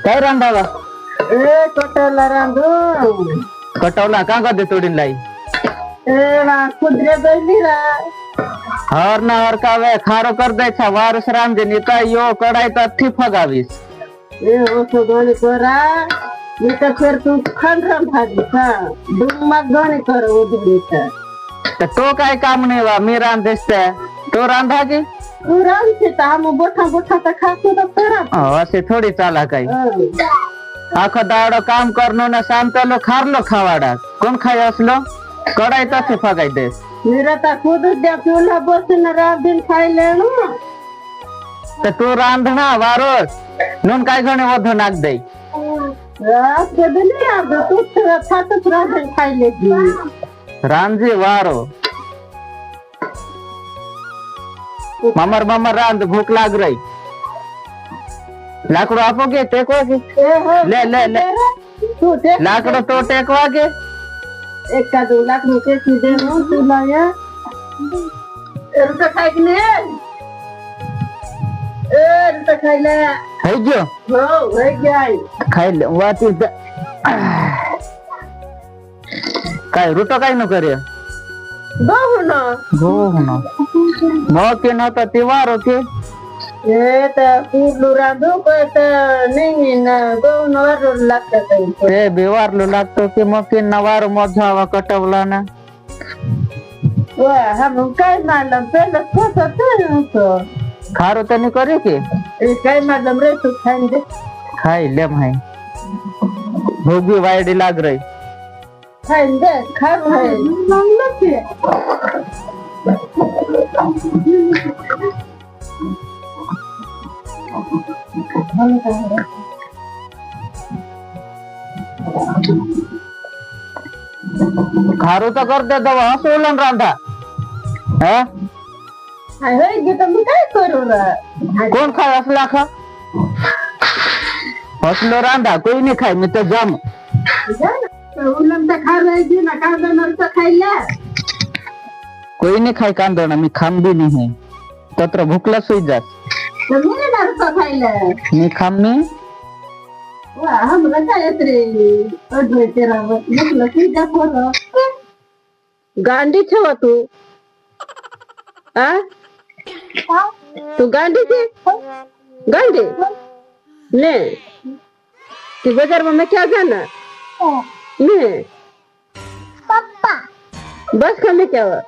काय रांधावा ए कटवला रांधू कटवला का गदे तोडीन लाई ए ना कुद्रे बैली रा हर ना हर का वे खारो कर दे छा वारस राम जे नीता यो कडाई त थी फगावीस ए ओसो गोणी करा मी तर फिर तू खंडरम भाजी का दुम्मक गोणी कर उधळीचा तो काय काम नाही वा मी रांधेसते तो रांधा की तू रांधते तर आम्ही बोठा बोठा तर खातो तर करा असे थोडी चाला काही आखो दाडो काम करनो ना शांतलो खारलो खावाडा कोण खाय असलो कडाई तसे फगाई देस निरता खुद द्या चूल्हा बसून राबीन खायले ना तर तू रांधणा वारोस नून काय घणे वध नाक दे कधी नाही आलो तू खातच राबीन खायले की रांझे वारो ममर ममर रांध भूख लाग रही लाकड़ो आपो के टेकवा के ले ले ले तू टेक लाकड़ो तो टेकवा के एक का 2 लाख रुपये सीधे नो तू लाया रुपये खाई ने रुपये खाई ले है जो हो है गई खाई ले वाती काय रुटो काय न करे बहु ना हो ना मो के न तो तिवारो के ए त पूर्णू रांधू को त नहीं ना बहु नवर लागत काही ए बेवारलो लागतो की मग के नवार मोजावा कटवला ना वा हम काय मालम पहले तो खारो तनी करे के ए काय मालम रे तू खाई दे खाई ले भाई भोगी वायडी लाग रही खाई दे खा भाई मांगलो के खारो तो कर दे दवा सोलन रांधा हाँ हाय गे तर मी काय करू रा कोण खाय असला खा हसलो रांधा कोई नहीं खाय मी तो जाम उलम तर खा रही ना का देणार तर खायला कोई नहीं खाय कांदो ना मी खाम भी नहीं है तत्र भूकला सोई जास तर मी देणार तर खायला मी खाम नहीं वा हम काय रे अडवे तेरा म्हटलं की जा पोरं गांडी ठेवा तू आ तू गांडी थी गांडी ने कि बाजार में मैं क्या जाना ने पापा बस खाने क्या हुआ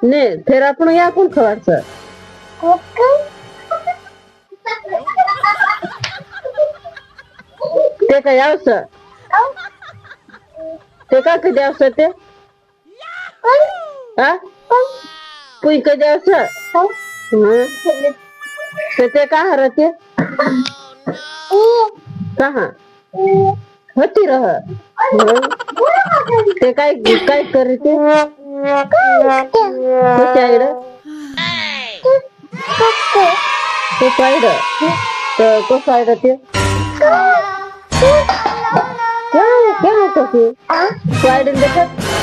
ने फिर अपन या कौन खबर सर ते काय आवसं ते का कधी आवसं ते हा पुई कधी आवसं ते का हरते कहा होती रह ते काय काय करते कुठे तो साइड तो साइड ते क्या होता है साइड देखत